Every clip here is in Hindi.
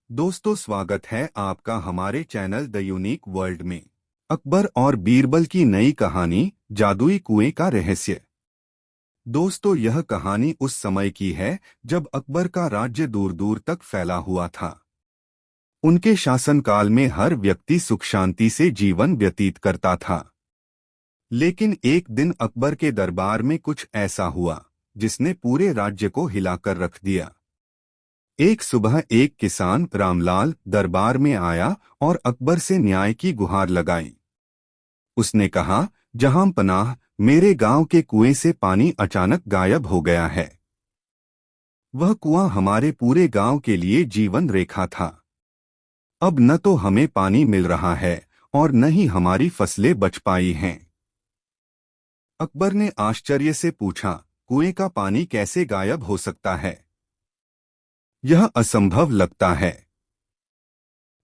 दोस्तों, स्वागत है आपका हमारे चैनल द यूनिक वर्ल्ड में। अकबर और बीरबल की नई कहानी, जादुई कुएं का रहस्य। दोस्तों, यह कहानी उस समय की है जब अकबर का राज्य दूर दूर तक फैला हुआ था। उनके शासनकाल में हर व्यक्ति सुख शांति से जीवन व्यतीत करता था। लेकिन एक दिन अकबर के दरबार में कुछ ऐसा हुआ जिसने पूरे राज्य को हिलाकर रख दिया। एक सुबह एक किसान रामलाल दरबार में आया और अकबर से न्याय की गुहार लगाई। उसने कहा, जहां पनाह, मेरे गांव के कुएं से पानी अचानक गायब हो गया है। वह कुआं हमारे पूरे गांव के लिए जीवन रेखा था। अब न तो हमें पानी मिल रहा है और न ही हमारी फसलें बच पाई हैं। अकबर ने आश्चर्य से पूछा, कुएं का पानी कैसे गायब हो सकता है? यह असंभव लगता है।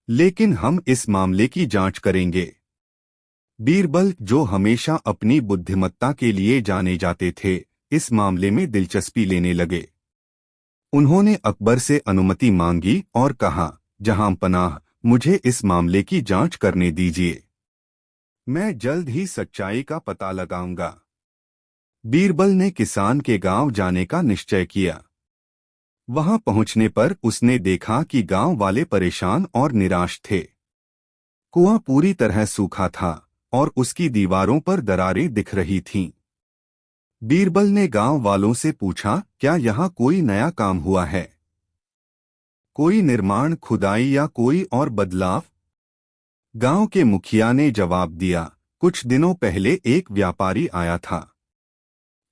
लेकिन हम इस मामले की जांच करेंगे। बीरबल, जो हमेशा अपनी बुद्धिमत्ता के लिए जाने जाते थे, इस मामले में दिलचस्पी लेने लगे। उन्होंने अकबर से अनुमति मांगी और कहा, जहां पनाह, मुझे इस मामले की जांच करने दीजिए। मैं जल्द ही सच्चाई का पता लगाऊंगा। बीरबल ने किसान के गांव जाने का निश्चय किया। वहां पहुंचने पर उसने देखा कि गांव वाले परेशान और निराश थे। कुआं पूरी तरह सूखा था और उसकी दीवारों पर दरारें दिख रही थीं। बीरबल ने गांव वालों से पूछा, क्या यहाँ कोई नया काम हुआ है? कोई निर्माण, खुदाई या कोई और बदलाव? गांव के मुखिया ने जवाब दिया, कुछ दिनों पहले एक व्यापारी आया था।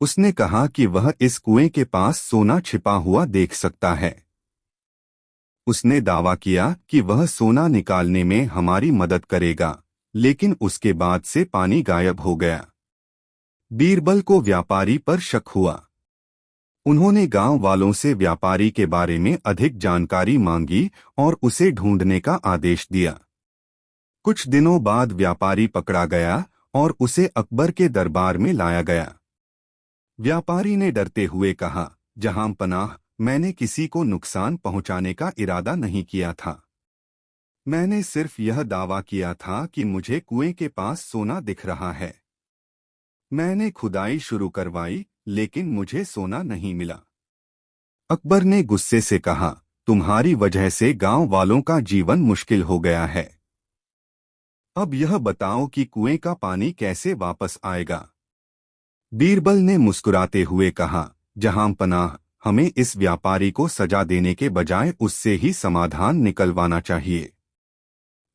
उसने कहा कि वह इस कुएं के पास सोना छिपा हुआ देख सकता है। उसने दावा किया कि वह सोना निकालने में हमारी मदद करेगा, लेकिन उसके बाद से पानी गायब हो गया। बीरबल को व्यापारी पर शक हुआ। उन्होंने गांव वालों से व्यापारी के बारे में अधिक जानकारी मांगी और उसे ढूंढने का आदेश दिया। कुछ दिनों बाद व्यापारी पकड़ा गया और उसे अकबर के दरबार में लाया गया। व्यापारी ने डरते हुए कहा, जहां पनाह, मैंने किसी को नुकसान पहुंचाने का इरादा नहीं किया था। मैंने सिर्फ यह दावा किया था कि मुझे कुएं के पास सोना दिख रहा है। मैंने खुदाई शुरू करवाई, लेकिन मुझे सोना नहीं मिला। अकबर ने गुस्से से कहा, तुम्हारी वजह से गांव वालों का जीवन मुश्किल हो गया है। अब यह बताओ कि कुएं का पानी कैसे वापस आएगा? बीरबल ने मुस्कुराते हुए कहा, जहां पनाह, हमें इस व्यापारी को सजा देने के बजाय उससे ही समाधान निकलवाना चाहिए।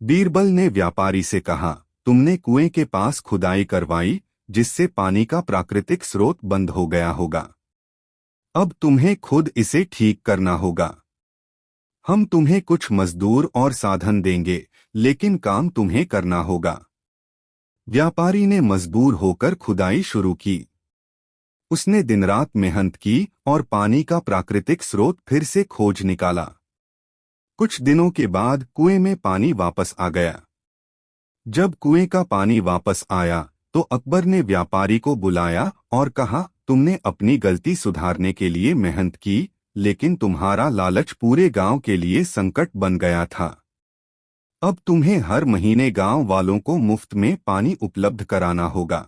बीरबल ने व्यापारी से कहा, तुमने कुएं के पास खुदाई करवाई, जिससे पानी का प्राकृतिक स्रोत बंद हो गया होगा। अब तुम्हें खुद इसे ठीक करना होगा। हम तुम्हें कुछ मजदूर और साधन देंगे, लेकिन काम तुम्हें करना होगा। व्यापारी ने मजबूर होकर खुदाई शुरू की। उसने दिन रात मेहनत की और पानी का प्राकृतिक स्रोत फिर से खोज निकाला। कुछ दिनों के बाद कुएं में पानी वापस आ गया। जब कुएं का पानी वापस आया तो अकबर ने व्यापारी को बुलाया और कहा, तुमने अपनी गलती सुधारने के लिए मेहनत की, लेकिन तुम्हारा लालच पूरे गांव के लिए संकट बन गया था। अब तुम्हें हर महीने गांव वालों को मुफ्त में पानी उपलब्ध कराना होगा।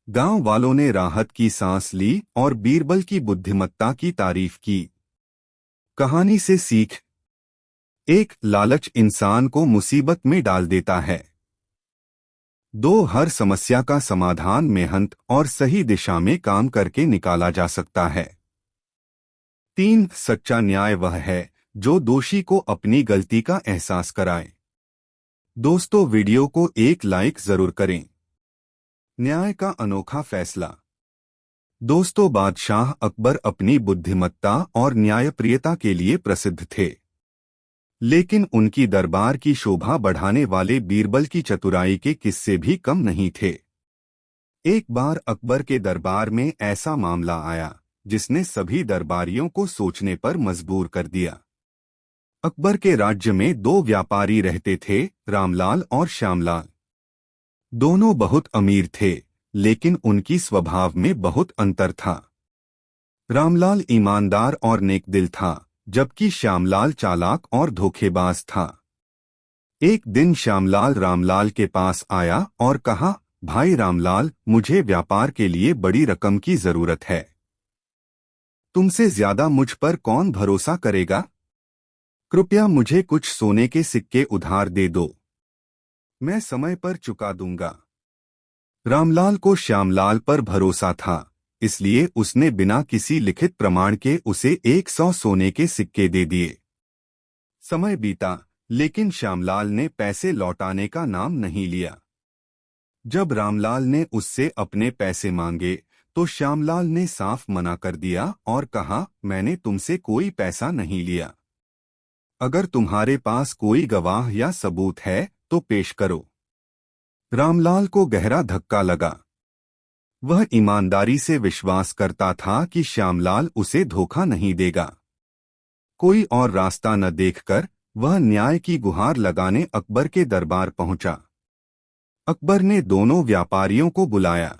गांव वालों ने राहत की सांस ली और बीरबल की बुद्धिमत्ता की तारीफ की। कहानी से सीख: एक, लालच इंसान को मुसीबत में डाल देता है। दो, हर समस्या का समाधान मेहनत और सही दिशा में काम करके निकाला जा सकता है। तीन, सच्चा न्याय वह है जो दोषी को अपनी गलती का एहसास कराए। दोस्तों, वीडियो को एक लाइक जरूर करें। न्याय का अनोखा फैसला। दोस्तों, बादशाह अकबर अपनी बुद्धिमत्ता और न्यायप्रियता के लिए प्रसिद्ध थे। लेकिन उनकी दरबार की शोभा बढ़ाने वाले बीरबल की चतुराई के किस्से भी कम नहीं थे। एक बार अकबर के दरबार में ऐसा मामला आया जिसने सभी दरबारियों को सोचने पर मजबूर कर दिया। अकबर के राज्य में दो व्यापारी रहते थे, रामलाल और श्यामलाल। दोनों बहुत अमीर थे, लेकिन उनकी स्वभाव में बहुत अंतर था। रामलाल ईमानदार और नेक दिल था, जबकि श्यामलाल चालाक और धोखेबाज था। एक दिन श्यामलाल रामलाल के पास आया और कहा, भाई रामलाल, मुझे व्यापार के लिए बड़ी रकम की जरूरत है। तुमसे ज्यादा मुझ पर कौन भरोसा करेगा? कृपया मुझे कुछ सोने के सिक्के उधार दे दो, मैं समय पर चुका दूंगा। रामलाल को श्यामलाल पर भरोसा था, इसलिए उसने बिना किसी लिखित प्रमाण के उसे 100 सोने के सिक्के दे दिए। समय बीता, लेकिन श्यामलाल ने पैसे लौटाने का नाम नहीं लिया। जब रामलाल ने उससे अपने पैसे मांगे तो श्यामलाल ने साफ मना कर दिया और कहा, मैंने तुमसे कोई पैसा नहीं लिया। अगर तुम्हारे पास कोई गवाह या सबूत है तो पेश करो। रामलाल को गहरा धक्का लगा। वह ईमानदारी से विश्वास करता था कि श्यामलाल उसे धोखा नहीं देगा। कोई और रास्ता न देखकर वह न्याय की गुहार लगाने अकबर के दरबार पहुंचा। अकबर ने दोनों व्यापारियों को बुलाया।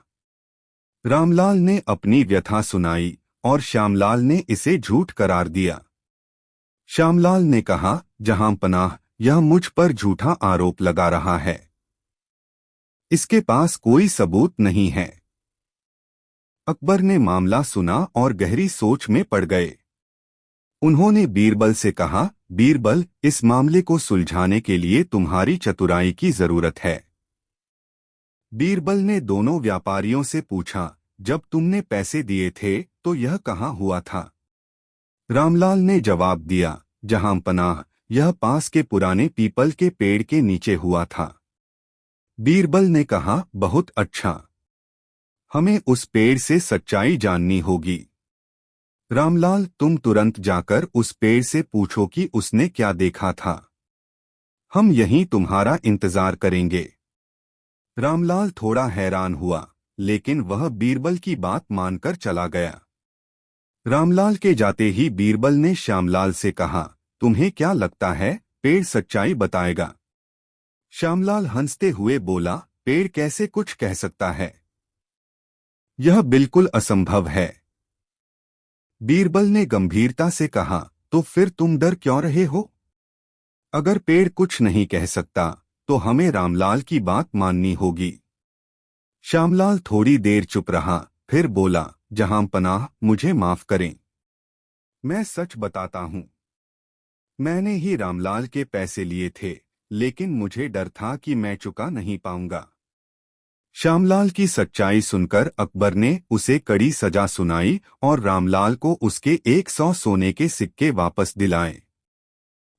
रामलाल ने अपनी व्यथा सुनाई और श्यामलाल ने इसे झूठ करार दिया। श्यामलाल ने कहा, जहां पनाह, यह मुझ पर झूठा आरोप लगा रहा है। इसके पास कोई सबूत नहीं है। अकबर ने मामला सुना और गहरी सोच में पड़ गए। उन्होंने बीरबल से कहा, बीरबल, इस मामले को सुलझाने के लिए तुम्हारी चतुराई की जरूरत है। बीरबल ने दोनों व्यापारियों से पूछा, जब तुमने पैसे दिए थे तो यह कहाँ हुआ था? रामलाल ने जवाब दिया, जहां पनाह, यह पास के पुराने पीपल के पेड़ के नीचे हुआ था। बीरबल ने कहा, बहुत अच्छा, हमें उस पेड़ से सच्चाई जाननी होगी। रामलाल, तुम तुरंत जाकर उस पेड़ से पूछो कि उसने क्या देखा था। हम यहीं तुम्हारा इंतजार करेंगे। रामलाल थोड़ा हैरान हुआ, लेकिन वह बीरबल की बात मानकर चला गया। रामलाल के जाते ही बीरबल ने श्यामलाल से कहा, तुम्हें क्या लगता है पेड़ सच्चाई बताएगा? श्यामलाल हंसते हुए बोला, पेड़ कैसे कुछ कह सकता है? यह बिल्कुल असंभव है। बीरबल ने गंभीरता से कहा, तो फिर तुम डर क्यों रहे हो? अगर पेड़ कुछ नहीं कह सकता तो हमें रामलाल की बात माननी होगी। श्यामलाल थोड़ी देर चुप रहा, फिर बोला, जहां पनाह, मुझे माफ करें। मैं सच बताता हूं, मैंने ही रामलाल के पैसे लिए थे, लेकिन मुझे डर था कि मैं चुका नहीं पाऊंगा। श्यामलाल की सच्चाई सुनकर अकबर ने उसे कड़ी सजा सुनाई और रामलाल को उसके 100 सोने के सिक्के वापस दिलाए।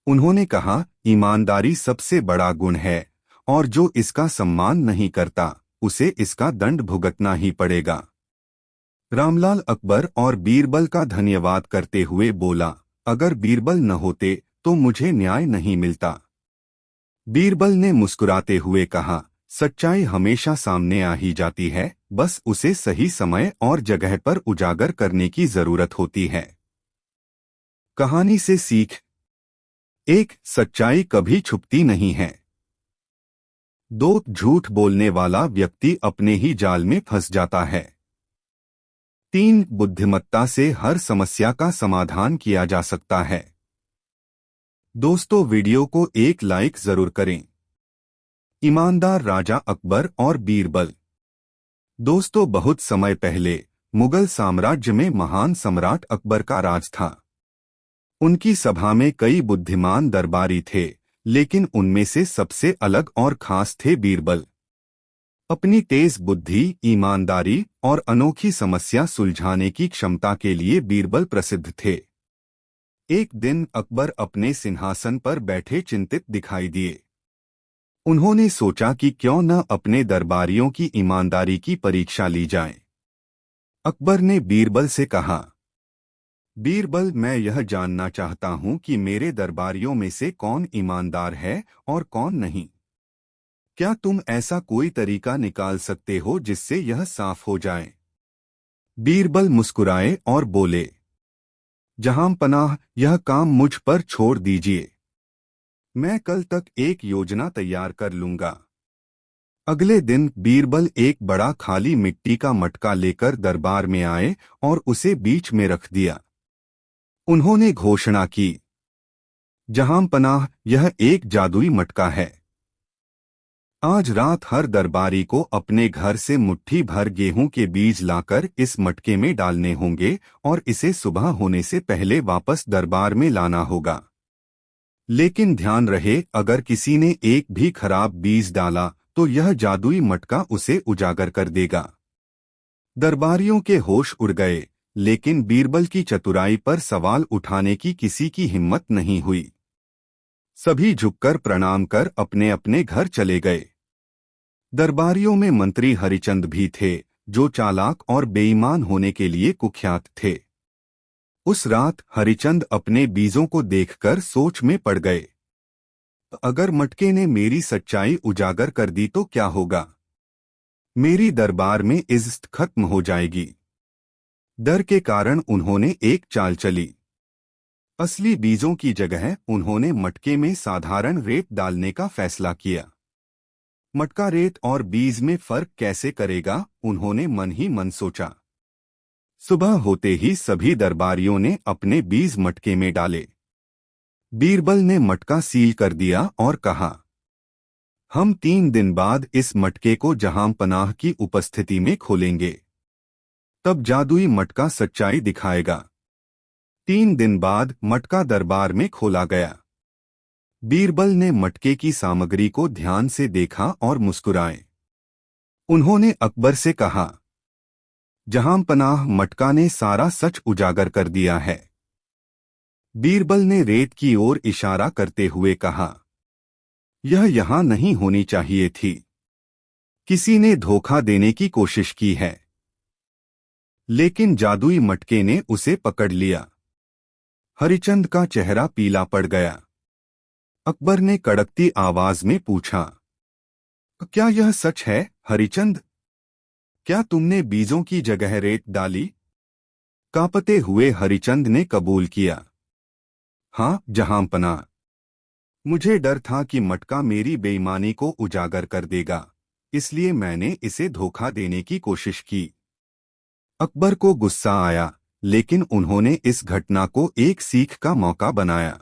उन्होंने कहा, ईमानदारी सबसे बड़ा गुण है और जो इसका सम्मान नहीं करता उसे इसका दंड भुगतना ही पड़ेगा। रामलाल अकबर और बीरबल का धन्यवाद करते हुए बोला, अगर बीरबल न होते तो मुझे न्याय नहीं मिलता। बीरबल ने मुस्कुराते हुए कहा, सच्चाई हमेशा सामने आ ही जाती है, बस उसे सही समय और जगह पर उजागर करने की जरूरत होती है। कहानी से सीख। 1. सच्चाई कभी छुपती नहीं है। 2. झूठ बोलने वाला व्यक्ति अपने ही जाल में फंस जाता है। 3. बुद्धिमत्ता से हर समस्या का समाधान किया जा सकता है। दोस्तों, वीडियो को एक लाइक जरूर करें। ईमानदार राजा अकबर और बीरबल। दोस्तों, बहुत समय पहले मुगल साम्राज्य में महान सम्राट अकबर का राज था। उनकी सभा में कई बुद्धिमान दरबारी थे, लेकिन उनमें से सबसे अलग और खास थे बीरबल। अपनी तेज बुद्धि, ईमानदारी और अनोखी समस्या सुलझाने की क्षमता के लिए बीरबल प्रसिद्ध थे। एक दिन अकबर अपने सिंहासन पर बैठे चिंतित दिखाई दिए। उन्होंने सोचा कि क्यों न अपने दरबारियों की ईमानदारी की परीक्षा ली जाए। अकबर ने बीरबल से कहा, बीरबल, मैं यह जानना चाहता हूं कि मेरे दरबारियों में से कौन ईमानदार है और कौन नहीं। क्या तुम ऐसा कोई तरीका निकाल सकते हो जिससे यह साफ हो जाए? बीरबल मुस्कुराए और बोले, जहां पनाह, यह काम मुझ पर छोड़ दीजिए। मैं कल तक एक योजना तैयार कर लूंगा। अगले दिन बीरबल एक बड़ा खाली मिट्टी का मटका लेकर दरबार में आए और उसे बीच में रख दिया। उन्होंने घोषणा की, जहांपनाह, यह एक जादुई मटका है। आज रात हर दरबारी को अपने घर से मुट्ठी भर गेहूं के बीज लाकर इस मटके में डालने होंगे और इसे सुबह होने से पहले वापस दरबार में लाना होगा। लेकिन ध्यान रहे, अगर किसी ने एक भी खराब बीज डाला तो यह जादुई मटका उसे उजागर कर देगा। दरबारियों के होश उड़ गए, लेकिन बीरबल की चतुराई पर सवाल उठाने की किसी की हिम्मत नहीं हुई। सभी झुककर प्रणाम कर अपने अपने घर चले गए। दरबारियों में मंत्री हरिचंद भी थे, जो चालाक और बेईमान होने के लिए कुख्यात थे। उस रात हरिचंद अपने बीजों को देखकर सोच में पड़ गए। अगर मटके ने मेरी सच्चाई उजागर कर दी तो क्या होगा? मेरी दरबार में इज्जत खत्म हो जाएगी। डर के कारण उन्होंने एक चाल चली। असली बीजों की जगह उन्होंने मटके में साधारण रेत डालने का फैसला किया। मटका रेत और बीज में फर्क कैसे करेगा, उन्होंने मन ही मन सोचा। सुबह होते ही सभी दरबारियों ने अपने बीज मटके में डाले। बीरबल ने मटका सील कर दिया और कहा, हम 3 दिन बाद इस मटके को जहांपनाह की उपस्थिति में खोलेंगे। तब जादुई मटका सच्चाई दिखाएगा। 3 दिन बाद मटका दरबार में खोला गया। बीरबल ने मटके की सामग्री को ध्यान से देखा और मुस्कुराए। उन्होंने अकबर से कहा, जहांपनाह, मटका ने सारा सच उजागर कर दिया है। बीरबल ने रेत की ओर इशारा करते हुए कहा, यह यहां नहीं होनी चाहिए थी। किसी ने धोखा देने की कोशिश की है। लेकिन जादुई मटके ने उसे पकड़ लिया। हरिचंद का चेहरा पीला पड़ गया। अकबर ने कड़कती आवाज में पूछा, क्या यह सच है हरिचंद? क्या तुमने बीजों की जगह रेत डाली? कांपते हुए हरिचंद ने कबूल किया, हाँ जहांपनाह। मुझे डर था कि मटका मेरी बेईमानी को उजागर कर देगा, इसलिए मैंने इसे धोखा देने की कोशिश की। अकबर को गुस्सा आया, लेकिन उन्होंने इस घटना को एक सीख का मौका बनाया।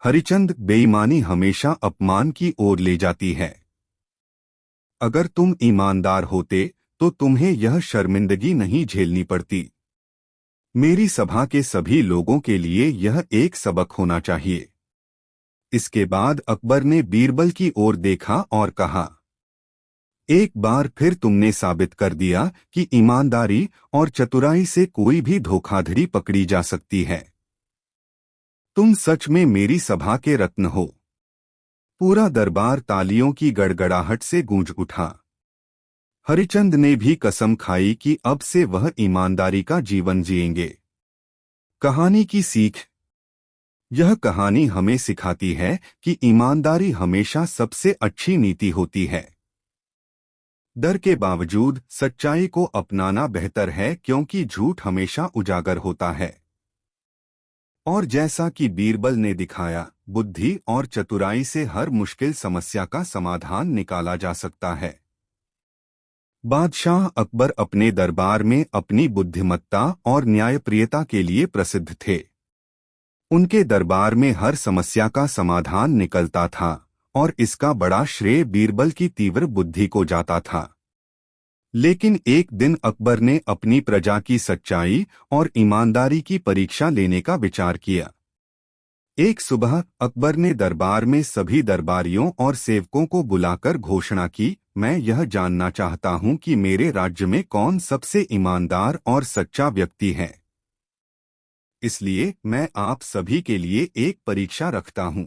हरिचंद, बेईमानी हमेशा अपमान की ओर ले जाती है। अगर तुम ईमानदार होते तो तुम्हें यह शर्मिंदगी नहीं झेलनी पड़ती। मेरी सभा के सभी लोगों के लिए यह एक सबक होना चाहिए। इसके बाद अकबर ने बीरबल की ओर देखा और कहा, एक बार फिर तुमने साबित कर दिया कि ईमानदारी और चतुराई से कोई भी धोखाधड़ी पकड़ी जा सकती है। तुम सच में मेरी सभा के रत्न हो। पूरा दरबार तालियों की गड़गड़ाहट से गूंज उठा। हरिचंद ने भी कसम खाई कि अब से वह ईमानदारी का जीवन जिएंगे। कहानी की सीख। यह कहानी हमें सिखाती है कि ईमानदारी हमेशा सबसे अच्छी नीति होती है। डर के बावजूद सच्चाई को अपनाना बेहतर है, क्योंकि झूठ हमेशा उजागर होता है। और जैसा कि बीरबल ने दिखाया, बुद्धि और चतुराई से हर मुश्किल समस्या का समाधान निकाला जा सकता है। बादशाह अकबर अपने दरबार में अपनी बुद्धिमत्ता और न्यायप्रियता के लिए प्रसिद्ध थे। उनके दरबार में हर समस्या का समाधान निकलता था और इसका बड़ा श्रेय बीरबल की तीव्र बुद्धि को जाता था। लेकिन एक दिन अकबर ने अपनी प्रजा की सच्चाई और ईमानदारी की परीक्षा लेने का विचार किया। एक सुबह अकबर ने दरबार में सभी दरबारियों और सेवकों को बुलाकर घोषणा की, मैं यह जानना चाहता हूं कि मेरे राज्य में कौन सबसे ईमानदार और सच्चा व्यक्ति है। इसलिए मैं आप सभी के लिए एक परीक्षा रखता हूं।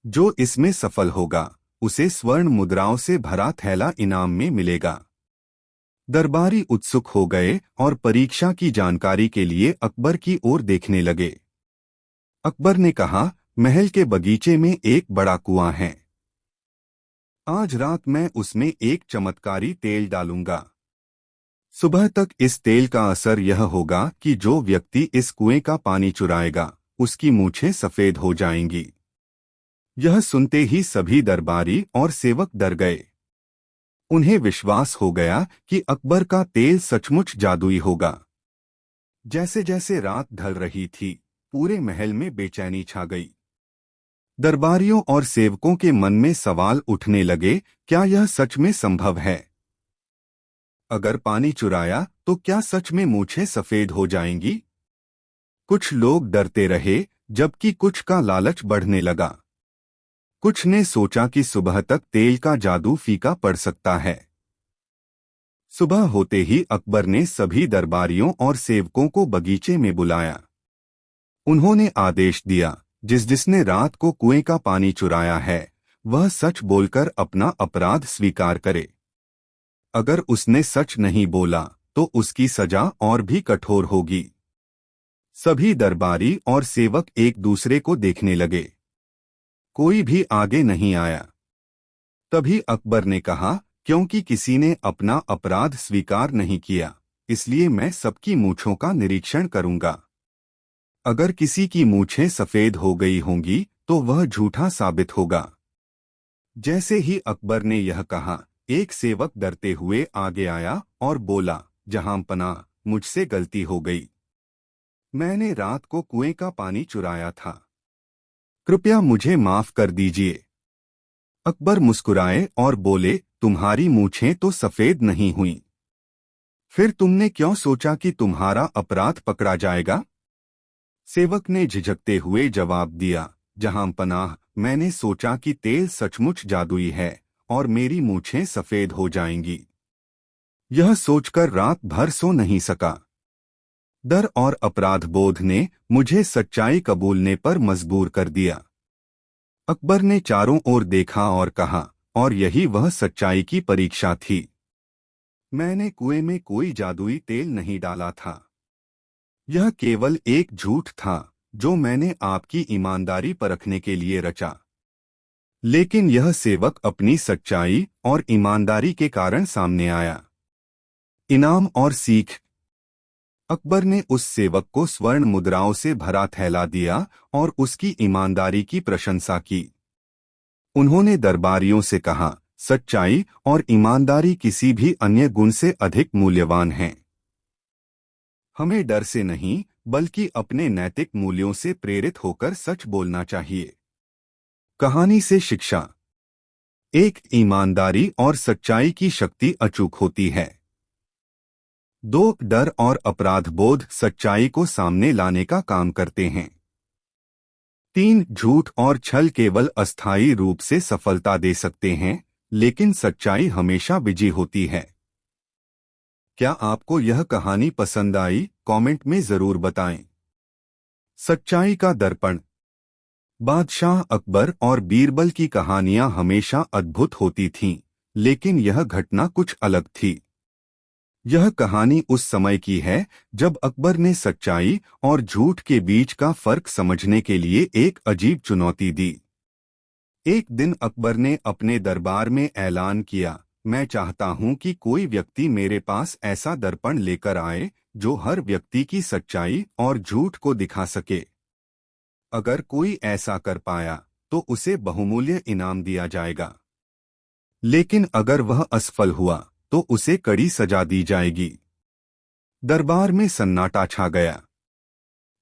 जो इसमें सफल होगा, उसे स्वर्ण मुद्राओं से भरा थैला इनाम में मिलेगा। दरबारी उत्सुक हो गए और परीक्षा की जानकारी के लिए अकबर की ओर देखने लगे। अकबर ने कहा, महल के बगीचे में एक बड़ा कुआं है। आज रात मैं उसमें एक चमत्कारी तेल डालूंगा। सुबह तक इस तेल का असर यह होगा कि जो व्यक्ति इस कुएं का पानी चुराएगा, उसकी मूछें सफेद हो जाएंगी। यह सुनते ही सभी दरबारी और सेवक डर गए। उन्हें विश्वास हो गया कि अकबर का तेल सचमुच जादुई होगा। जैसे जैसे रात ढल रही थी, पूरे महल में बेचैनी छा गई। दरबारियों और सेवकों के मन में सवाल उठने लगे, क्या यह सच में संभव है? अगर पानी चुराया तो क्या सच में मूंछें सफेद हो जाएंगी? कुछ लोग डरते रहे, जबकि कुछ का लालच बढ़ने लगा। कुछ ने सोचा कि सुबह तक तेल का जादू फीका पड़ सकता है। सुबह होते ही अकबर ने सभी दरबारियों और सेवकों को बगीचे में बुलाया। उन्होंने आदेश दिया, जिसने रात को कुएं का पानी चुराया है, वह सच बोलकर अपना अपराध स्वीकार करे। अगर उसने सच नहीं बोला तो उसकी सजा और भी कठोर होगी। सभी दरबारी और सेवक एक दूसरे को देखने लगे। कोई भी आगे नहीं आया। तभी अकबर ने कहा, क्योंकि किसी ने अपना अपराध स्वीकार नहीं किया, इसलिए मैं सबकी मूंछों का निरीक्षण करूंगा। अगर किसी की मूंछें सफेद हो गई होंगी तो वह झूठा साबित होगा। जैसे ही अकबर ने यह कहा, एक सेवक डरते हुए आगे आया और बोला, जहांपनाह, मुझसे गलती हो गई। मैंने रात को कुएं का पानी चुराया था। कृपया मुझे माफ कर दीजिए। अकबर मुस्कुराए और बोले, तुम्हारी मूंछें तो सफेद नहीं हुई। फिर तुमने क्यों सोचा कि तुम्हारा अपराध पकड़ा जाएगा? सेवक ने झिझकते हुए जवाब दिया, जहांपनाह, मैंने सोचा कि तेल सचमुच जादुई है और मेरी मूंछें सफेद हो जाएंगी। यह सोचकर रात भर सो नहीं सका। डर और अपराध बोध ने मुझे सच्चाई कबूलने पर मजबूर कर दिया। अकबर ने चारों ओर देखा और कहा, और यही वह सच्चाई की परीक्षा थी। मैंने कुएं में कोई जादुई तेल नहीं डाला था। यह केवल एक झूठ था जो मैंने आपकी ईमानदारी परखने के लिए रचा। लेकिन यह सेवक अपनी सच्चाई और ईमानदारी के कारण सामने आया। इनाम और सीख। अकबर ने उस सेवक को स्वर्ण मुद्राओं से भरा थैला दिया और उसकी ईमानदारी की प्रशंसा की। उन्होंने दरबारियों से कहा, सच्चाई और ईमानदारी किसी भी अन्य गुण से अधिक मूल्यवान हैं। हमें डर से नहीं, बल्कि अपने नैतिक मूल्यों से प्रेरित होकर सच बोलना चाहिए। कहानी से शिक्षा। एक, ईमानदारी और सच्चाई की शक्ति अचूक होती है। 2, डर और अपराध बोध सच्चाई को सामने लाने का काम करते हैं। 3, झूठ और छल केवल अस्थायी रूप से सफलता दे सकते हैं, लेकिन सच्चाई हमेशा विजयी होती है। क्या आपको यह कहानी पसंद आई? कमेंट में जरूर बताएं। सच्चाई का दर्पण। बादशाह अकबर और बीरबल की कहानियां हमेशा अद्भुत होती थीं, लेकिन यह घटना कुछ अलग थी। यह कहानी उस समय की है जब अकबर ने सच्चाई और झूठ के बीच का फर्क समझने के लिए एक अजीब चुनौती दी। एक दिन अकबर ने अपने दरबार में ऐलान किया, मैं चाहता हूं कि कोई व्यक्ति मेरे पास ऐसा दर्पण लेकर आए जो हर व्यक्ति की सच्चाई और झूठ को दिखा सके। अगर कोई ऐसा कर पाया तो उसे बहुमूल्य इनाम दिया जाएगा। लेकिन अगर वह असफल हुआ तो उसे कड़ी सजा दी जाएगी। दरबार में सन्नाटा छा गया।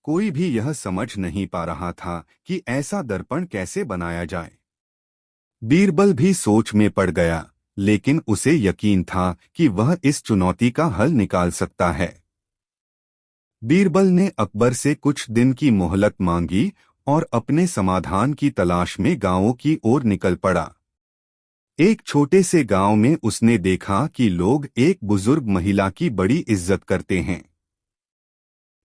कोई भी यह समझ नहीं पा रहा था कि ऐसा दर्पण कैसे बनाया जाए। बीरबल भी सोच में पड़ गया, लेकिन उसे यकीन था कि वह इस चुनौती का हल निकाल सकता है। बीरबल ने अकबर से कुछ दिन की मोहलत मांगी और अपने समाधान की तलाश में गांवों की ओर निकल पड़ा। एक छोटे से गांव में उसने देखा कि लोग एक बुजुर्ग महिला की बड़ी इज्जत करते हैं।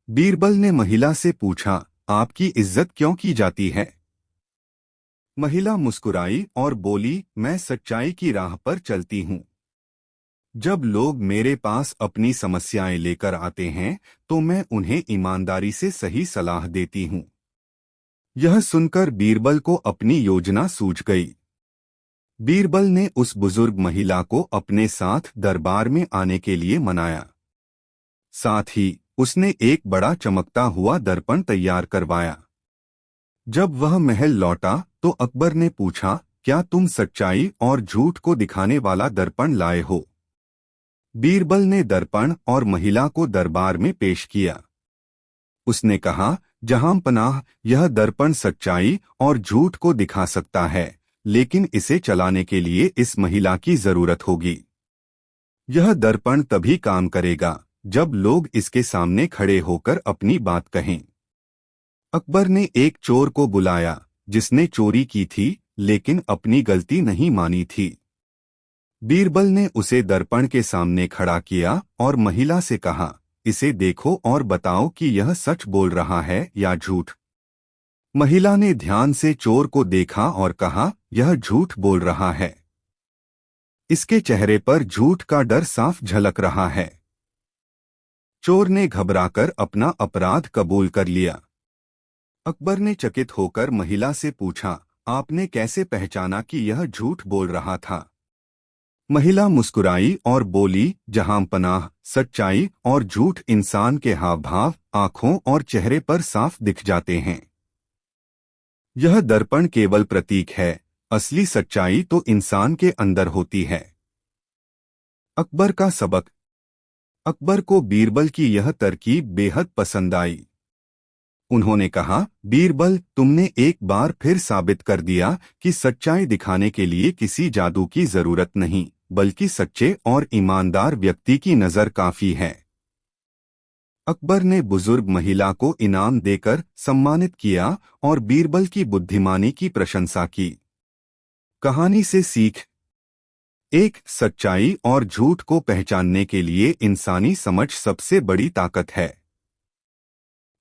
बीरबल ने महिला से पूछा, आपकी इज्जत क्यों की जाती है? महिला मुस्कुराई और बोली, मैं सच्चाई की राह पर चलती हूँ। जब लोग मेरे पास अपनी समस्याएं लेकर आते हैं तो मैं उन्हें ईमानदारी से सही सलाह देती हूँ। यह सुनकर बीरबल को अपनी योजना सूझ गई। बीरबल ने उस बुजुर्ग महिला को अपने साथ दरबार में आने के लिए मनाया। साथ ही उसने एक बड़ा चमकता हुआ दर्पण तैयार करवाया। जब वह महल लौटा तो अकबर ने पूछा, क्या तुम सच्चाई और झूठ को दिखाने वाला दर्पण लाए हो? बीरबल ने दर्पण और महिला को दरबार में पेश किया। उसने कहा, जहां पनाह, यह दर्पण सच्चाई और झूठ को दिखा सकता है, लेकिन इसे चलाने के लिए इस महिला की जरूरत होगी। यह दर्पण तभी काम करेगा जब लोग इसके सामने खड़े होकर अपनी बात कहें। अकबर ने एक चोर को बुलाया जिसने चोरी की थी लेकिन अपनी गलती नहीं मानी थी। बीरबल ने उसे दर्पण के सामने खड़ा किया और महिला से कहा, इसे देखो और बताओ कि यह सच बोल रहा है या झूठ। महिला ने ध्यान से चोर को देखा और कहा, यह झूठ बोल रहा है। इसके चेहरे पर झूठ का डर साफ झलक रहा है। चोर ने घबराकर अपना अपराध कबूल कर लिया। अकबर ने चकित होकर महिला से पूछा, आपने कैसे पहचाना कि यह झूठ बोल रहा था? महिला मुस्कुराई और बोली, जहां पनाह, सच्चाई और झूठ इंसान के हाव भाव, आंखों और चेहरे पर साफ दिख जाते हैं। यह दर्पण केवल प्रतीक है, असली सच्चाई तो इंसान के अंदर होती है। अकबर का सबक। अकबर को बीरबल की यह तरकीब बेहद पसंद आई। उन्होंने कहा, बीरबल, तुमने एक बार फिर साबित कर दिया कि सच्चाई दिखाने के लिए किसी जादू की जरूरत नहीं, बल्कि सच्चे और ईमानदार व्यक्ति की नजर काफी है। अकबर ने बुजुर्ग महिला को इनाम देकर सम्मानित किया और बीरबल की बुद्धिमानी की प्रशंसा की। कहानी से सीख। एक, सच्चाई और झूठ को पहचानने के लिए इंसानी समझ सबसे बड़ी ताकत है।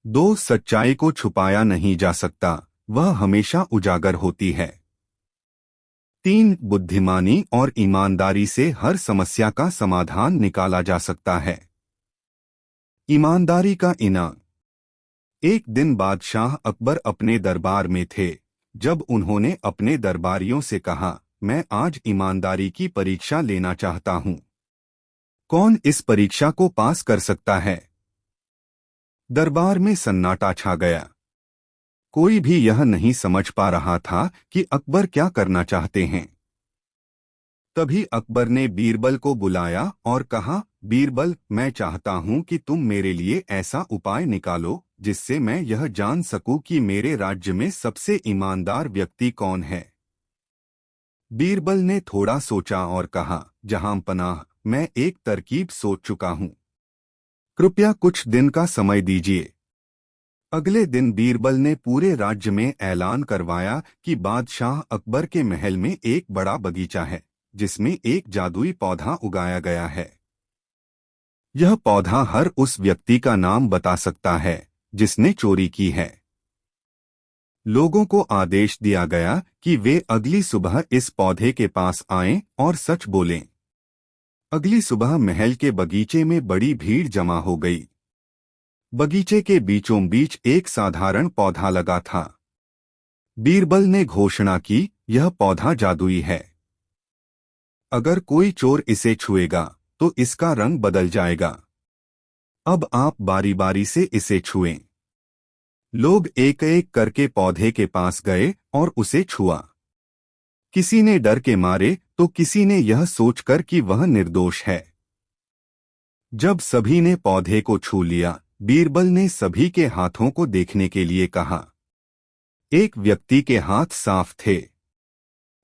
2, सच्चाई को छुपाया नहीं जा सकता, वह हमेशा उजागर होती है। 3, बुद्धिमानी और ईमानदारी से हर समस्या का समाधान निकाला जा सकता है। ईमानदारी का इनाम। एक दिन बादशाह अकबर अपने दरबार में थे जब उन्होंने अपने दरबारियों से कहा, मैं आज ईमानदारी की परीक्षा लेना चाहता हूं। कौन इस परीक्षा को पास कर सकता है? दरबार में सन्नाटा छा गया। कोई भी यह नहीं समझ पा रहा था कि अकबर क्या करना चाहते हैं। तभी अकबर ने बीरबल को बुलाया और कहा, बीरबल, मैं चाहता हूं कि तुम मेरे लिए ऐसा उपाय निकालो जिससे मैं यह जान सकूं कि मेरे राज्य में सबसे ईमानदार व्यक्ति कौन है। बीरबल ने थोड़ा सोचा और कहा, जहां पनाह, मैं एक तरकीब सोच चुका हूं। कृपया कुछ दिन का समय दीजिए। अगले दिन बीरबल ने पूरे राज्य में ऐलान करवाया कि बादशाह अकबर के महल में एक बड़ा बगीचा है जिसमें एक जादुई पौधा उगाया गया है। यह पौधा हर उस व्यक्ति का नाम बता सकता है जिसने चोरी की है। लोगों को आदेश दिया गया कि वे अगली सुबह इस पौधे के पास आएं और सच बोलें। अगली सुबह महल के बगीचे में बड़ी भीड़ जमा हो गई। बगीचे के बीचों बीच एक साधारण पौधा लगा था। बीरबल ने घोषणा की, यह पौधा जादुई है। अगर कोई चोर इसे छुएगा तो इसका रंग बदल जाएगा। अब आप बारी बारी से इसे छुएं। लोग एक एक करके पौधे के पास गए और उसे छुआ। किसी ने डर के मारे तो किसी ने यह सोचकर कि वह निर्दोष है। जब सभी ने पौधे को छू लिया, बीरबल ने सभी के हाथों को देखने के लिए कहा। एक व्यक्ति के हाथ साफ थे।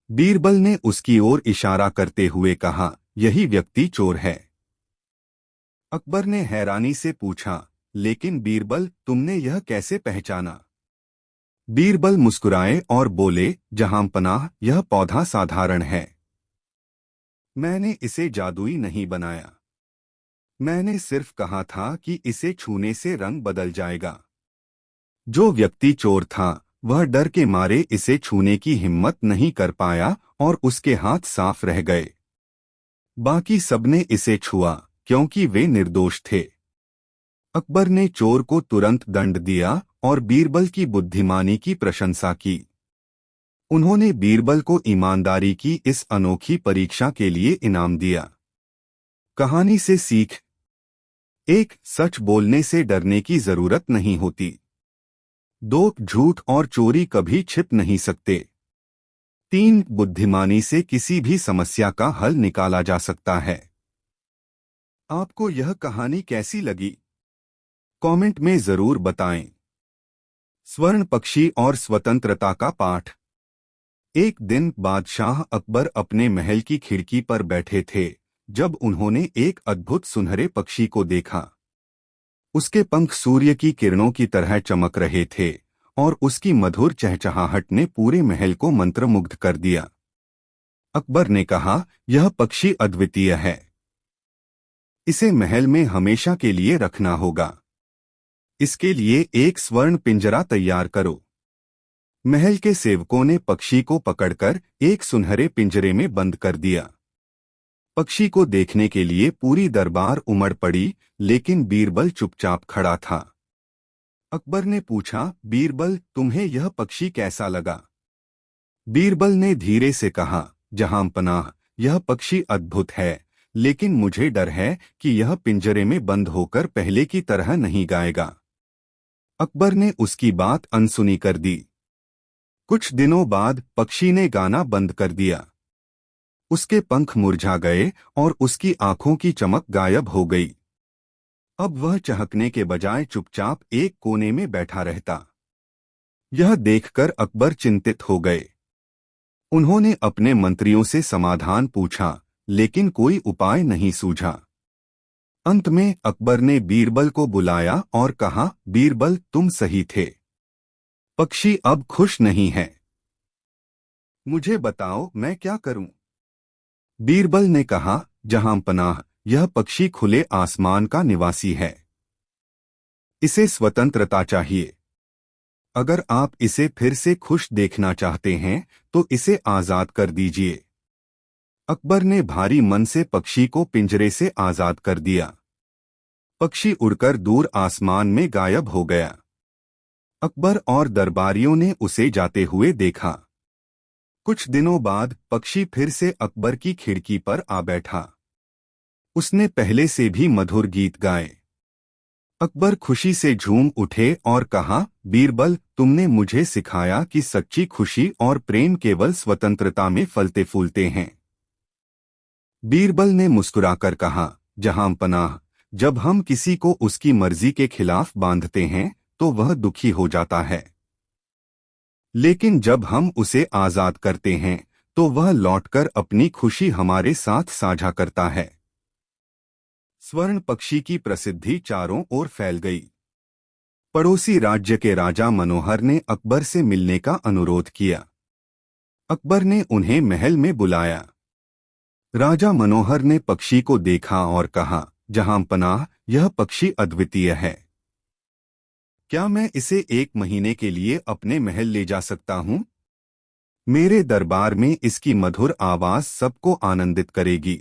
बीरबल ने उसकी ओर इशारा करते हुए कहा, यही व्यक्ति चोर है। अकबर ने हैरानी से पूछा, लेकिन बीरबल, तुमने यह कैसे पहचाना? बीरबल मुस्कुराए और बोले, जहां पनाह, यह पौधा साधारण है। मैंने इसे जादुई नहीं बनाया। मैंने सिर्फ कहा था कि इसे छूने से रंग बदल जाएगा। जो व्यक्ति चोर था वह डर के मारे इसे छूने की हिम्मत नहीं कर पाया और उसके हाथ साफ रह गए। बाकी सबने इसे छुआ क्योंकि वे निर्दोष थे। अकबर ने चोर को तुरंत दंड दिया और बीरबल की बुद्धिमानी की प्रशंसा की। उन्होंने बीरबल को ईमानदारी की इस अनोखी परीक्षा के लिए इनाम दिया। कहानी से सीख। 1, सच बोलने से डरने की जरूरत नहीं होती। 2, झूठ और चोरी कभी छिप नहीं सकते। 3, बुद्धिमानी से किसी भी समस्या का हल निकाला जा सकता है। आपको यह कहानी कैसी लगी? कमेंट में जरूर बताएं। स्वर्ण पक्षी और स्वतंत्रता का पाठ। एक दिन बादशाह अकबर अपने महल की खिड़की पर बैठे थे जब उन्होंने एक अद्भुत सुनहरे पक्षी को देखा। उसके पंख सूर्य की किरणों की तरह चमक रहे थे और उसकी मधुर चहचहाहट ने पूरे महल को मंत्रमुग्ध कर दिया। अकबर ने कहा, यह पक्षी अद्वितीय है। इसे महल में हमेशा के लिए रखना होगा। इसके लिए एक स्वर्ण पिंजरा तैयार करो। महल के सेवकों ने पक्षी को पकड़कर एक सुनहरे पिंजरे में बंद कर दिया। पक्षी को देखने के लिए पूरी दरबार उमड़ पड़ी, लेकिन बीरबल चुपचाप खड़ा था। अकबर ने पूछा, बीरबल, तुम्हें यह पक्षी कैसा लगा? बीरबल ने धीरे से कहा, जहांपनाह, यह पक्षी अद्भुत है, लेकिन मुझे डर है कि यह पिंजरे में बंद होकर पहले की तरह नहीं गाएगा। अकबर ने उसकी बात अनसुनी कर दी। कुछ दिनों बाद पक्षी ने गाना बंद कर दिया। उसके पंख मुरझा गए और उसकी आंखों की चमक गायब हो गई। अब वह चहकने के बजाय चुपचाप एक कोने में बैठा रहता। यह देखकर अकबर चिंतित हो गए। उन्होंने अपने मंत्रियों से समाधान पूछा, लेकिन कोई उपाय नहीं सूझा। अंत में अकबर ने बीरबल को बुलाया और कहा, बीरबल, तुम सही थे। पक्षी अब खुश नहीं है। मुझे बताओ, मैं क्या करूं? बीरबल ने कहा, जहांपनाह, यह पक्षी खुले आसमान का निवासी है। इसे स्वतंत्रता चाहिए। अगर आप इसे फिर से खुश देखना चाहते हैं तो इसे आजाद कर दीजिए। अकबर ने भारी मन से पक्षी को पिंजरे से आजाद कर दिया। पक्षी उड़कर दूर आसमान में गायब हो गया। अकबर और दरबारियों ने उसे जाते हुए देखा। कुछ दिनों बाद पक्षी फिर से अकबर की खिड़की पर आ बैठा। उसने पहले से भी मधुर गीत गाए। अकबर खुशी से झूम उठे और कहा, बीरबल, तुमने मुझे सिखाया कि सच्ची खुशी और प्रेम केवल स्वतंत्रता में फलते फूलते हैं। बीरबल ने मुस्कुराकर कहा, जहांपनाह, जब हम किसी को उसकी मर्जी के खिलाफ बांधते हैं तो वह दुखी हो जाता है, लेकिन जब हम उसे आजाद करते हैं तो वह लौटकर अपनी खुशी हमारे साथ साझा करता है। स्वर्ण पक्षी की प्रसिद्धि चारों ओर फैल गई। पड़ोसी राज्य के राजा मनोहर ने अकबर से मिलने का अनुरोध किया। अकबर ने उन्हें महल में बुलाया। राजा मनोहर ने पक्षी को देखा और कहा, जहांपनाह, यह पक्षी अद्वितीय है। क्या मैं इसे 1 महीने के लिए अपने महल ले जा सकता हूं? मेरे दरबार में इसकी मधुर आवाज सबको आनंदित करेगी।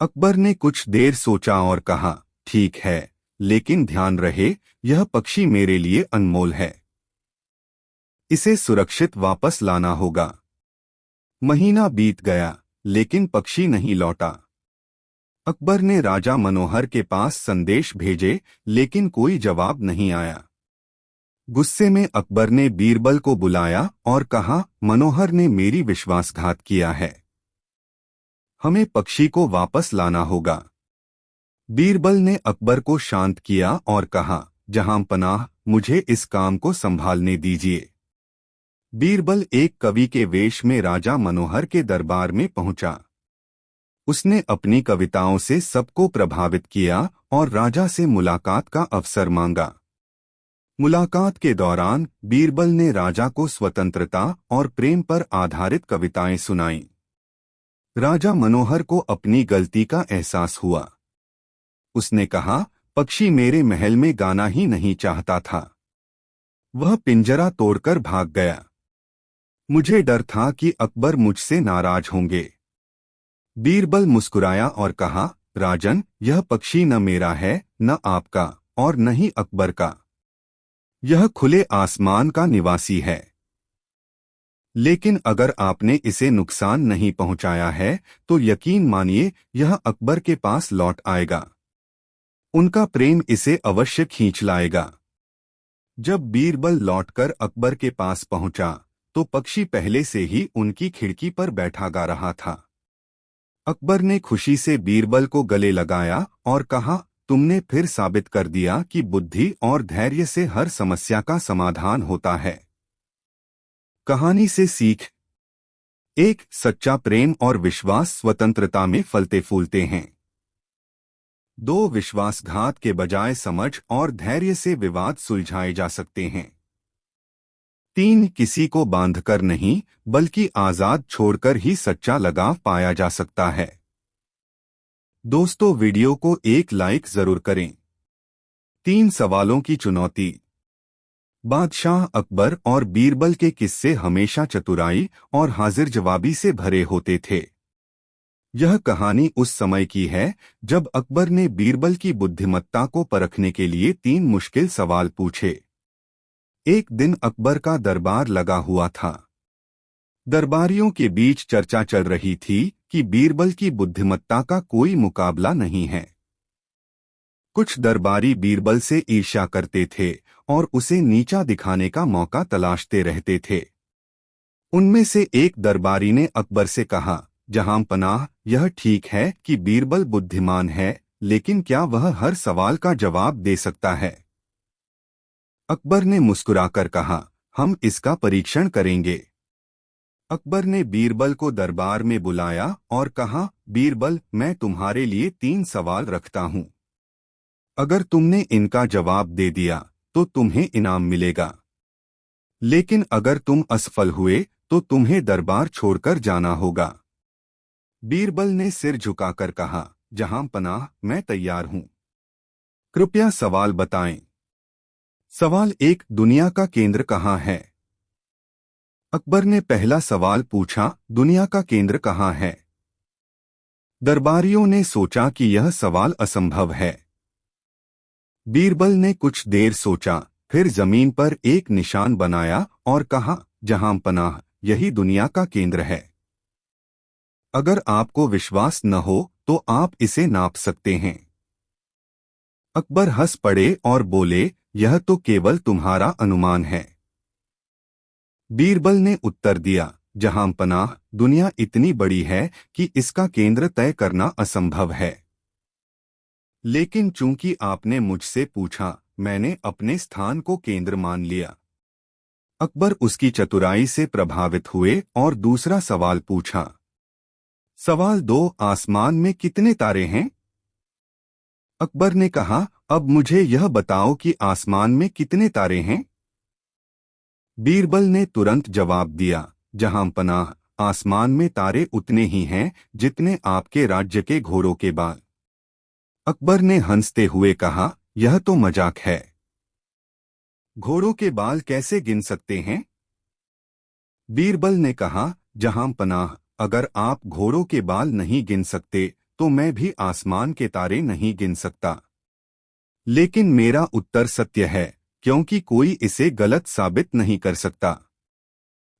अकबर ने कुछ देर सोचा और कहा, ठीक है, लेकिन ध्यान रहे, यह पक्षी मेरे लिए अनमोल है। इसे सुरक्षित वापस लाना होगा। महीना बीत गया, लेकिन पक्षी नहीं लौटा। अकबर ने राजा मनोहर के पास संदेश भेजे, लेकिन कोई जवाब नहीं आया। गुस्से में अकबर ने बीरबल को बुलाया और कहा, मनोहर ने मेरी विश्वासघात किया है। हमें पक्षी को वापस लाना होगा। बीरबल ने अकबर को शांत किया और कहा, जहांपनाह, मुझे इस काम को संभालने दीजिए। बीरबल एक कवि के वेश में राजा मनोहर के दरबार में पहुंचा। उसने अपनी कविताओं से सबको प्रभावित किया और राजा से मुलाकात का अवसर मांगा। मुलाकात के दौरान बीरबल ने राजा को स्वतंत्रता और प्रेम पर आधारित कविताएं सुनाईं। राजा मनोहर को अपनी गलती का एहसास हुआ। उसने कहा, पक्षी मेरे महल में गाना ही नहीं चाहता था। वह पिंजरा तोड़कर भाग गया। मुझे डर था कि अकबर मुझसे नाराज होंगे। बीरबल मुस्कुराया और कहा, राजन, यह पक्षी न मेरा है, न आपका, और न ही अकबर का। यह खुले आसमान का निवासी है। लेकिन अगर आपने इसे नुकसान नहीं पहुंचाया है तो यकीन मानिए यह अकबर के पास लौट आएगा। उनका प्रेम इसे अवश्य खींच लाएगा। जब बीरबल लौटकर अकबर के पास पहुंचा तो पक्षी पहले से ही उनकी खिड़की पर बैठा गा रहा था। अकबर ने खुशी से बीरबल को गले लगाया और कहा, तुमने फिर साबित कर दिया कि बुद्धि और धैर्य से हर समस्या का समाधान होता है। कहानी से सीख। एक, सच्चा प्रेम और विश्वास स्वतंत्रता में फलते फूलते हैं। दो, विश्वासघात के बजाय समझ और धैर्य से विवाद सुलझाए जा सकते हैं। तीन, किसी को बांधकर नहीं बल्कि आजाद छोड़कर ही सच्चा लगाव पाया जा सकता है। दोस्तों, वीडियो को एक लाइक जरूर करें। तीन सवालों की चुनौती। बादशाह अकबर और बीरबल के किस्से हमेशा चतुराई और हाजिर जवाबी से भरे होते थे। यह कहानी उस समय की है जब अकबर ने बीरबल की बुद्धिमत्ता को परखने के लिए 3 मुश्किल सवाल पूछे। एक दिन अकबर का दरबार लगा हुआ था। दरबारियों के बीच चर्चा चल रही थी कि बीरबल की बुद्धिमत्ता का कोई मुकाबला नहीं है। कुछ दरबारी बीरबल से ईर्ष्या करते थे और उसे नीचा दिखाने का मौका तलाशते रहते थे। उनमें से एक दरबारी ने अकबर से कहा, जहां पनाह, यह ठीक है कि बीरबल बुद्धिमान है, लेकिन क्या वह हर सवाल का जवाब दे सकता है? अकबर ने मुस्कुराकर कहा, हम इसका परीक्षण करेंगे। अकबर ने बीरबल को दरबार में बुलाया और कहा, बीरबल, मैं तुम्हारे लिए 3 सवाल रखता हूं। अगर तुमने इनका जवाब दे दिया तो तुम्हें इनाम मिलेगा, लेकिन अगर तुम असफल हुए तो तुम्हें दरबार छोड़कर जाना होगा। बीरबल ने सिर झुकाकर कहा, जहां पनाह, मैं तैयार हूं। कृपया सवाल बताएं। सवाल 1, दुनिया का केंद्र कहाँ है? अकबर ने पहला सवाल पूछा, दुनिया का केंद्र कहाँ है? दरबारियों ने सोचा कि यह सवाल असंभव है। बीरबल ने कुछ देर सोचा, फिर जमीन पर एक निशान बनाया और कहा, जहां पनाह, यही दुनिया का केंद्र है। अगर आपको विश्वास न हो तो आप इसे नाप सकते हैं। अकबर हंस पड़े और बोले, यह तो केवल तुम्हारा अनुमान है। बीरबल ने उत्तर दिया, जहां पनाह, दुनिया इतनी बड़ी है कि इसका केंद्र तय करना असंभव है। लेकिन चूंकि आपने मुझसे पूछा, मैंने अपने स्थान को केंद्र मान लिया। अकबर उसकी चतुराई से प्रभावित हुए और दूसरा सवाल पूछा। सवाल 2, आसमान में कितने तारे हैं? अकबर ने कहा, अब मुझे यह बताओ कि आसमान में कितने तारे हैं? बीरबल ने तुरंत जवाब दिया, जहां पनाह, आसमान में तारे उतने ही हैं जितने आपके राज्य के घोड़ों के बाल। अकबर ने हंसते हुए कहा, यह तो मजाक है। घोड़ों के बाल कैसे गिन सकते हैं? बीरबल ने कहा, जहां पनाह, अगर आप घोड़ों के बाल नहीं गिन सकते तो मैं भी आसमान के तारे नहीं गिन सकता। लेकिन मेरा उत्तर सत्य है, क्योंकि कोई इसे गलत साबित नहीं कर सकता।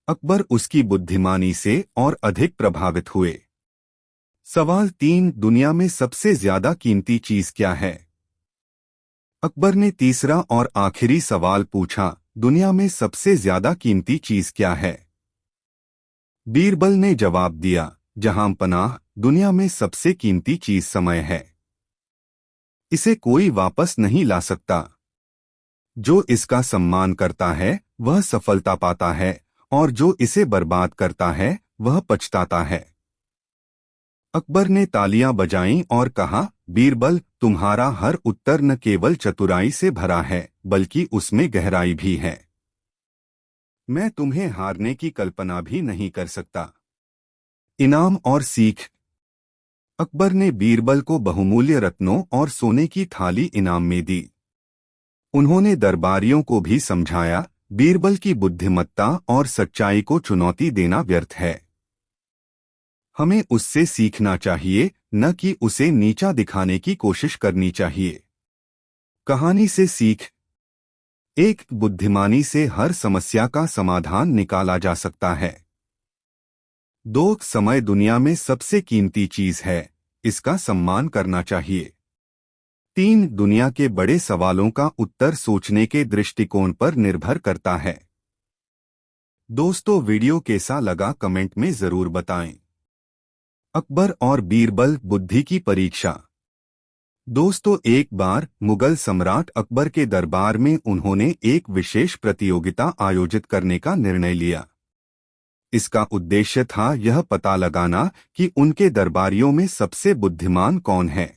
अकबर उसकी बुद्धिमानी से और अधिक प्रभावित हुए। सवाल 3, दुनिया में सबसे ज्यादा कीमती चीज क्या है? अकबर ने तीसरा और आखिरी सवाल पूछा, दुनिया में सबसे ज्यादा कीमती चीज क्या है? बीरबल ने जवाब दिया, जहां पनाह, दुनिया में सबसे कीमती चीज समय है। इसे कोई वापस नहीं ला सकता। जो इसका सम्मान करता है वह सफलता पाता है, और जो इसे बर्बाद करता है वह पछताता है। अकबर ने तालियां बजाईं और कहा, बीरबल, तुम्हारा हर उत्तर न केवल चतुराई से भरा है बल्कि उसमें गहराई भी है। मैं तुम्हें हारने की कल्पना भी नहीं कर सकता। इनाम और सीख। अकबर ने बीरबल को बहुमूल्य रत्नों और सोने की थाली इनाम में दी। उन्होंने दरबारियों को भी समझाया, बीरबल की बुद्धिमत्ता और सच्चाई को चुनौती देना व्यर्थ है। हमें उससे सीखना चाहिए, न कि उसे नीचा दिखाने की कोशिश करनी चाहिए। कहानी से सीख। 1, बुद्धिमानी से हर समस्या का समाधान निकाला जा सकता है। 2, समय दुनिया में सबसे कीमती चीज है, इसका सम्मान करना चाहिए। 3, दुनिया के बड़े सवालों का उत्तर सोचने के दृष्टिकोण पर निर्भर करता है। दोस्तों, वीडियो कैसा लगा कमेंट में जरूर बताएं। अकबर और बीरबल, बुद्धि की परीक्षा। दोस्तों, एक बार मुगल सम्राट अकबर के दरबार में उन्होंने एक विशेष प्रतियोगिता आयोजित करने का निर्णय लिया। इसका उद्देश्य था यह पता लगाना कि उनके दरबारियों में सबसे बुद्धिमान कौन है।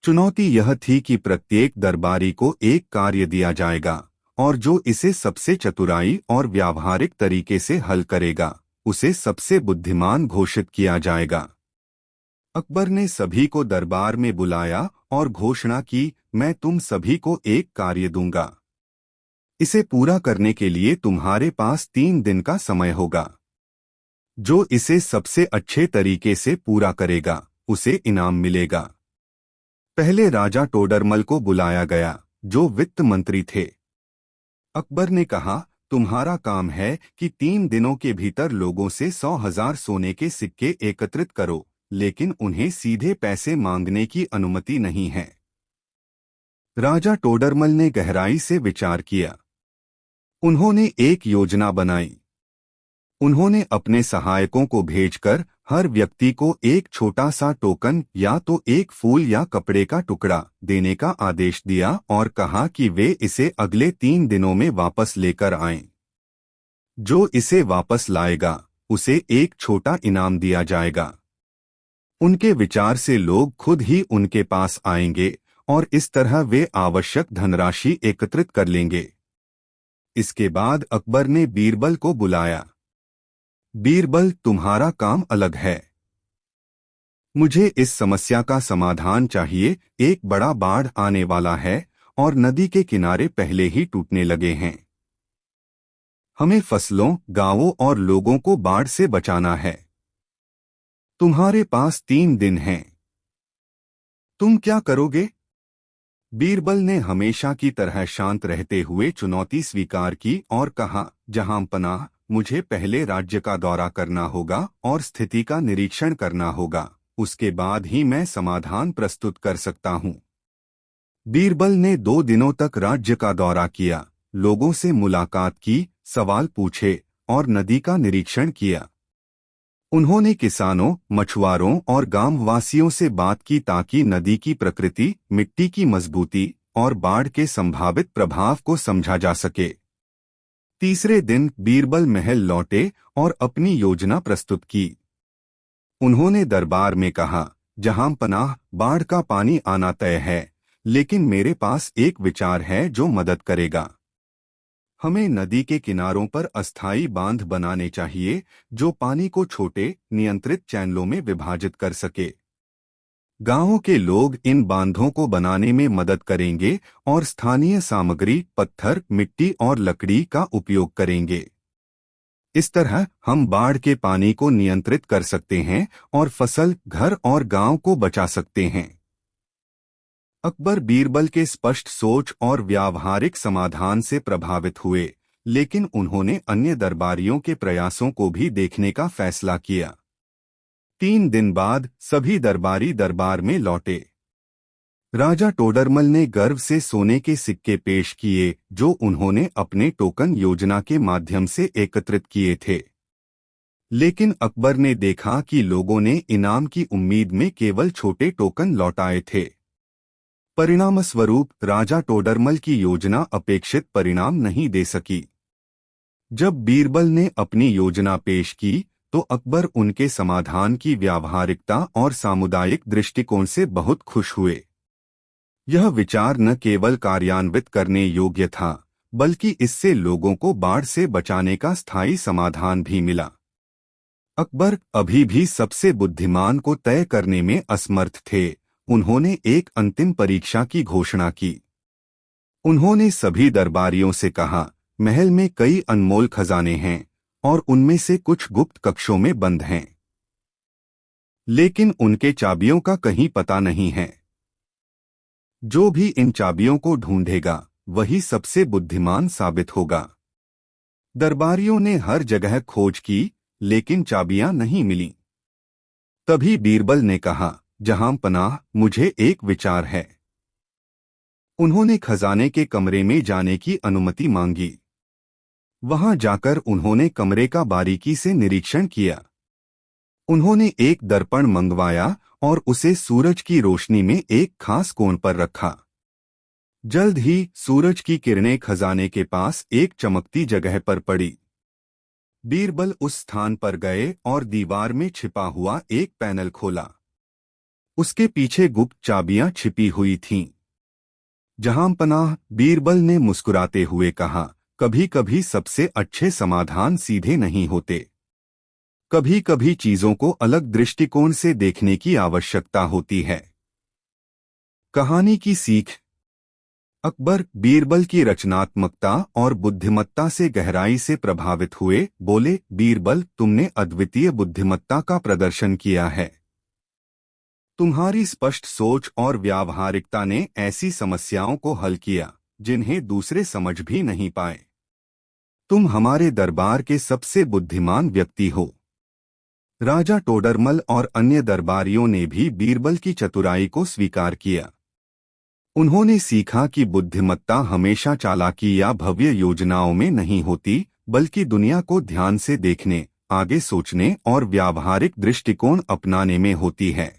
चुनौती यह थी कि प्रत्येक दरबारी को एक कार्य दिया जाएगा और जो इसे सबसे चतुराई और व्यावहारिक तरीके से हल करेगा उसे सबसे बुद्धिमान घोषित किया जाएगा। अकबर ने सभी को दरबार में बुलाया और घोषणा की, मैं तुम सभी को एक कार्य दूंगा। इसे पूरा करने के लिए तुम्हारे पास 3 दिन का समय होगा। जो इसे सबसे अच्छे तरीके से पूरा करेगा उसे इनाम मिलेगा। पहले राजा टोडरमल को बुलाया गया, जो वित्त मंत्री थे। अकबर ने कहा, तुम्हारा काम है कि 3 दिनों के भीतर लोगों से 100,000 सोने के सिक्के एकत्रित करो, लेकिन उन्हें सीधे पैसे मांगने की अनुमति नहीं है। राजा टोडरमल ने गहराई से विचार किया। उन्होंने एक योजना बनाई। उन्होंने अपने सहायकों को भेजकर हर व्यक्ति को एक छोटा सा टोकन या तो एक फूल या कपड़े का टुकड़ा देने का आदेश दिया और कहा कि वे इसे अगले 3 दिनों में वापस लेकर आएं। जो इसे वापस लाएगा उसे एक छोटा इनाम दिया जाएगा। उनके विचार से लोग खुद ही उनके पास आएंगे और इस तरह वे आवश्यक धनराशि एकत्रित कर लेंगे। इसके बाद अकबर ने बीरबल को बुलाया। बीरबल, तुम्हारा काम अलग है। मुझे इस समस्या का समाधान चाहिए। एक बड़ा बाढ़ आने वाला है और नदी के किनारे पहले ही टूटने लगे हैं। हमें फसलों, गांवों और लोगों को बाढ़ से बचाना है। तुम्हारे पास 3 दिन हैं। तुम क्या करोगे? बीरबल ने हमेशा की तरह शांत रहते हुए चुनौती स्वीकार की और कहा, जहांपनाह, मुझे पहले राज्य का दौरा करना होगा और स्थिति का निरीक्षण करना होगा। उसके बाद ही मैं समाधान प्रस्तुत कर सकता हूं। बीरबल ने 2 दिनों तक राज्य का दौरा किया, लोगों से मुलाकात की, सवाल पूछे और नदी का निरीक्षण किया। उन्होंने किसानों, मछुआरों और गांववासियों से बात की ताकि नदी की प्रकृति, मिट्टी की मजबूती और बाढ़ के संभावित प्रभाव को समझा जा सके। तीसरे दिन बीरबल महल लौटे और अपनी योजना प्रस्तुत की। उन्होंने दरबार में कहा, जहांपनाह, बाढ़ का पानी आना तय है, लेकिन मेरे पास एक विचार है जो मदद करेगा। हमें नदी के किनारों पर अस्थायी बांध बनाने चाहिए जो पानी को छोटे, नियंत्रित चैनलों में विभाजित कर सके। गांवों के लोग इन बांधों को बनाने में मदद करेंगे और स्थानीय सामग्री, पत्थर, मिट्टी और लकड़ी का उपयोग करेंगे। इस तरह हम बाढ़ के पानी को नियंत्रित कर सकते हैं और फसल, घर और गांव को बचा सकते हैं। अकबर बीरबल के स्पष्ट सोच और व्यावहारिक समाधान से प्रभावित हुए, लेकिन उन्होंने अन्य दरबारियों के प्रयासों को भी देखने का फैसला किया। 3 दिन बाद सभी दरबारी दरबार में लौटे। राजा टोडरमल ने गर्व से सोने के सिक्के पेश किए जो उन्होंने अपने टोकन योजना के माध्यम से एकत्रित किए थे। लेकिन अकबर ने देखा कि लोगों ने इनाम की उम्मीद में केवल छोटे टोकन लौटाए थे। परिणामस्वरूप राजा टोडरमल की योजना अपेक्षित परिणाम नहीं दे सकी। जब बीरबल ने अपनी योजना पेश की तो अकबर उनके समाधान की व्यावहारिकता और सामुदायिक दृष्टिकोण से बहुत खुश हुए। यह विचार न केवल कार्यान्वित करने योग्य था, बल्कि इससे लोगों को बाढ़ से बचाने का स्थायी समाधान भी मिला। अकबर अभी भी सबसे बुद्धिमान को तय करने में असमर्थ थे। उन्होंने एक अंतिम परीक्षा की घोषणा की। उन्होंने सभी दरबारियों से कहा, महल में कई अनमोल खजाने हैं और उनमें से कुछ गुप्त कक्षों में बंद हैं, लेकिन उनके चाबियों का कहीं पता नहीं है। जो भी इन चाबियों को ढूंढेगा वही सबसे बुद्धिमान साबित होगा। दरबारियों ने हर जगह खोज की, लेकिन चाबियां नहीं मिलीं। तभी बीरबल ने कहा, जहांपनाह, मुझे एक विचार है। उन्होंने खजाने के कमरे में जाने की अनुमति मांगी। वहां जाकर उन्होंने कमरे का बारीकी से निरीक्षण किया। उन्होंने एक दर्पण मंगवाया और उसे सूरज की रोशनी में एक खास कोण पर रखा। जल्द ही सूरज की किरणें खजाने के पास एक चमकती जगह पर पड़ी। बीरबल उस स्थान पर गए और दीवार में छिपा हुआ एक पैनल खोला। उसके पीछे गुप्त चाबियां छिपी हुई थीं। जहांपनाह, बीरबल ने मुस्कुराते हुए कहा, कभी कभी सबसे अच्छे समाधान सीधे नहीं होते। कभी कभी चीजों को अलग दृष्टिकोण से देखने की आवश्यकता होती है। कहानी की सीख। अकबर बीरबल की रचनात्मकता और बुद्धिमत्ता से गहराई से प्रभावित हुए। बोले, बीरबल, तुमने अद्वितीय बुद्धिमत्ता का प्रदर्शन किया है। तुम्हारी स्पष्ट सोच और व्यावहारिकता ने ऐसी समस्याओं को हल किया जिन्हें दूसरे समझ भी नहीं पाए। तुम हमारे दरबार के सबसे बुद्धिमान व्यक्ति हो। राजा टोडरमल और अन्य दरबारियों ने भी बीरबल की चतुराई को स्वीकार किया। उन्होंने सीखा कि बुद्धिमत्ता हमेशा चालाकी या भव्य योजनाओं में नहीं होती, बल्कि दुनिया को ध्यान से देखने, आगे सोचने और व्यावहारिक दृष्टिकोण अपनाने में होती है।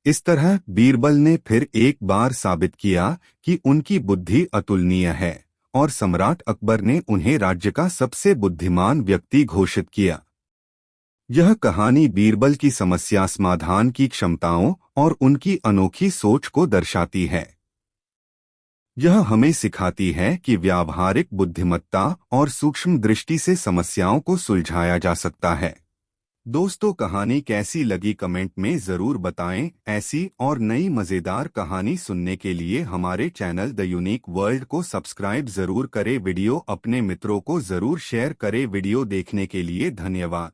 इस तरह बीरबल ने फिर एक बार साबित किया कि उनकी बुद्धि अतुलनीय है और सम्राट अकबर ने उन्हें राज्य का सबसे बुद्धिमान व्यक्ति घोषित किया। यह कहानी बीरबल की समस्या समाधान की क्षमताओं और उनकी अनोखी सोच को दर्शाती है। यह हमें सिखाती है कि व्यावहारिक बुद्धिमत्ता और सूक्ष्म दृष्टि से समस्याओं को सुलझाया जा सकता है। दोस्तों, कहानी कैसी लगी कमेंट में ज़रूर बताएं। ऐसी और नई मज़ेदार कहानी सुनने के लिए हमारे चैनल द यूनिक वर्ल्ड को सब्सक्राइब ज़रूर करें। वीडियो अपने मित्रों को ज़रूर शेयर करें। वीडियो देखने के लिए धन्यवाद।